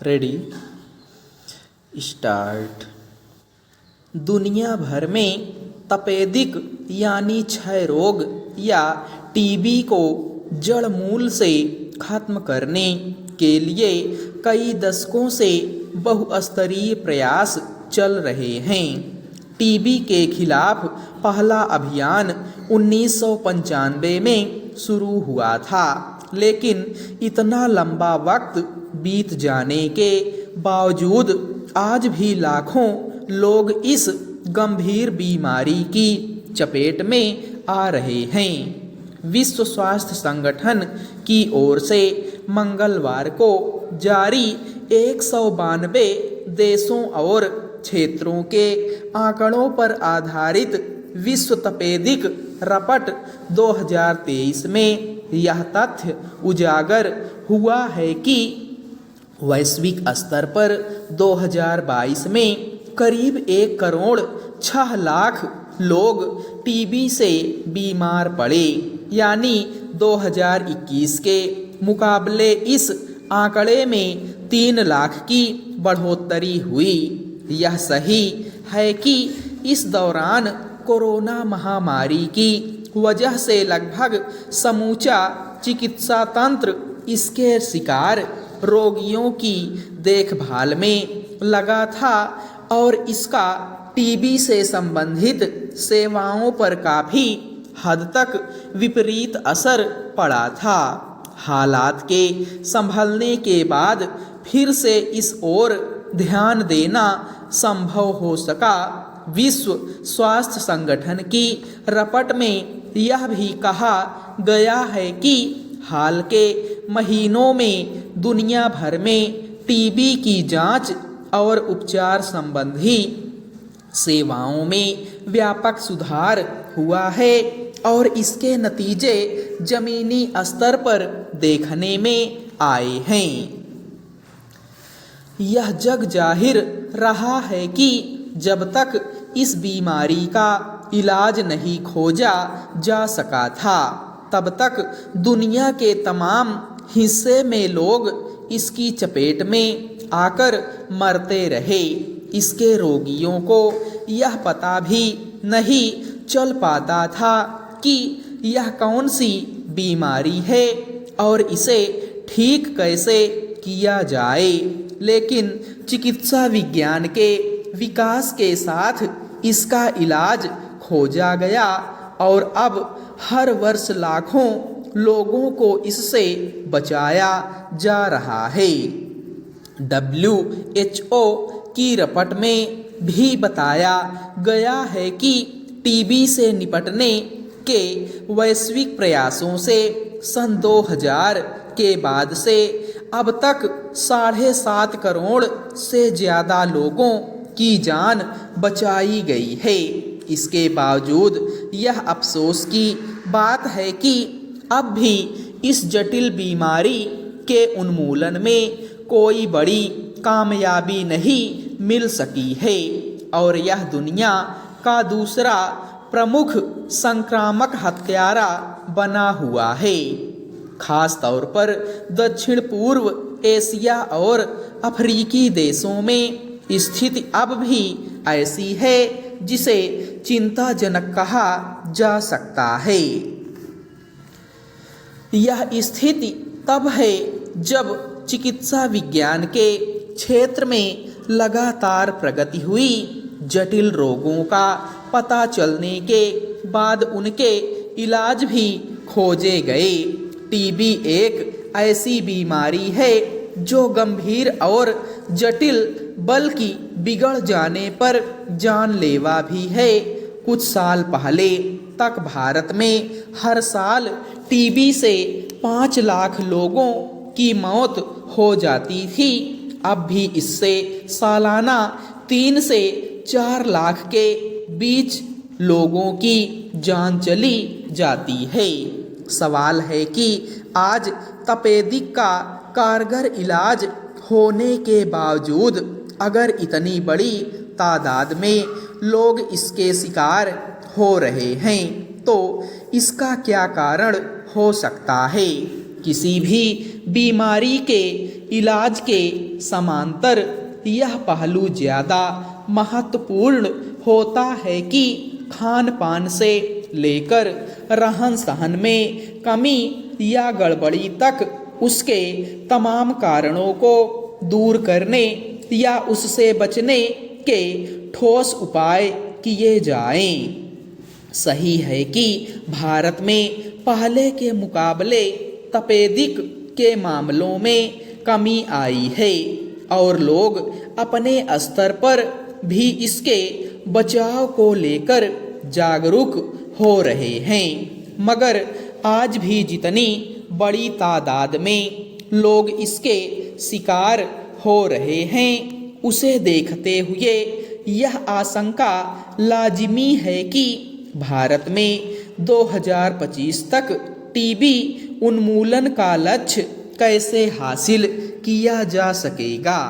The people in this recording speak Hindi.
Ready start. दुनिया भर में तपेदिक यानी क्षय रोग या टीबी को जड़ मूल से खत्म करने के लिए कई दशकों से बहुस्तरीय प्रयास चल रहे हैं। टीबी के खिलाफ पहला अभियान 1995 में शुरू हुआ था, लेकिन इतना लंबा वक्त बीत जाने के बावजूद आज भी लाखों लोग इस गंभीर बीमारी की चपेट में आ रहे हैं। विश्व स्वास्थ्य संगठन की ओर से मंगलवार को जारी 192 देशों और क्षेत्रों के आंकड़ों पर आधारित विश्व तपेदिक रपट 2023 में यह तथ्य उजागर हुआ है कि वैश्विक स्तर पर 2022 में करीब 1 करोड़ 6 लाख लोग टीबी से बीमार पड़े, यानी 2021 के मुकाबले इस आंकड़े में 3 लाख की बढ़ोतरी हुई। यह सही है कि इस दौरान कोरोना महामारी की वजह से लगभग समूचा चिकित्सा तंत्र इसके शिकार रोगियों की देखभाल में लगा था और इसका टीबी से संबंधित सेवाओं पर काफ़ी हद तक विपरीत असर पड़ा था। हालात के संभलने के बाद फिर से इस ओर ध्यान देना संभव हो सका। विश्व स्वास्थ्य संगठन की रपट में यह भी कहा गया है कि हाल के महीनों में दुनिया भर में टीबी की जांच और उपचार संबंधी सेवाओं में व्यापक सुधार हुआ है और इसके नतीजे जमीनी स्तर पर देखने में आए हैं। यह जग जाहिर रहा है कि जब तक इस बीमारी का इलाज नहीं खोजा जा सका था, तब तक दुनिया के तमाम हिस्से में लोग इसकी चपेट में आकर मरते रहे। इसके रोगियों को यह पता भी नहीं चल पाता था कि यह कौन सी बीमारी है और इसे ठीक कैसे किया जाए, लेकिन चिकित्सा विज्ञान के विकास के साथ इसका इलाज खोजा गया और अब हर वर्ष लाखों लोगों को इससे बचाया जा रहा है। WHO की रपट में भी बताया गया है कि टीबी से निपटने के वैश्विक प्रयासों से सन 2000 के बाद से अब तक 7.5 करोड़ से ज़्यादा लोगों की जान बचाई गई है। इसके बावजूद यह अफसोस की बात है कि अब भी इस जटिल बीमारी के उन्मूलन में कोई बड़ी कामयाबी नहीं मिल सकी है और यह दुनिया का दूसरा प्रमुख संक्रामक हत्यारा बना हुआ है। खास तौर पर दक्षिण पूर्व एशिया और अफ्रीकी देशों में स्थिति अब भी ऐसी है जिसे चिंताजनक कहा जा सकता है। यह स्थिति तब है जब चिकित्सा विज्ञान के क्षेत्र में लगातार प्रगति हुई। जटिल रोगों का पता चलने के बाद उनके इलाज भी खोजे गए। टीबी एक ऐसी बीमारी है जो गंभीर और जटिल बल्कि बिगड़ जाने पर जानलेवा भी है। कुछ साल पहले तक भारत में हर साल टीबी से 5 लाख लोगों की मौत हो जाती थी। अब भी इससे सालाना 3 से 4 लाख के बीच लोगों की जान चली जाती है। सवाल है कि आज तपेदिक का कारगर इलाज होने के बावजूद अगर इतनी बड़ी तादाद में लोग इसके शिकार हो रहे हैं तो इसका क्या कारण हो सकता है। किसी भी बीमारी के इलाज के समांतर यह पहलू ज़्यादा महत्वपूर्ण होता है कि खान पान से लेकर रहन सहन में कमी या गड़बड़ी तक उसके तमाम कारणों को दूर करने या उससे बचने के ठोस उपाय किए जाएं। सही है कि भारत में पहले के मुकाबले तपेदिक के मामलों में कमी आई है और लोग अपने स्तर पर भी इसके बचाव को लेकर जागरूक हो रहे हैं, मगर आज भी जितनी बड़ी तादाद में लोग इसके शिकार हो रहे हैं उसे देखते हुए यह आशंका लाजिमी है कि भारत में 2025 तक टीबी उन्मूलन का लक्ष्य कैसे हासिल किया जा सकेगा।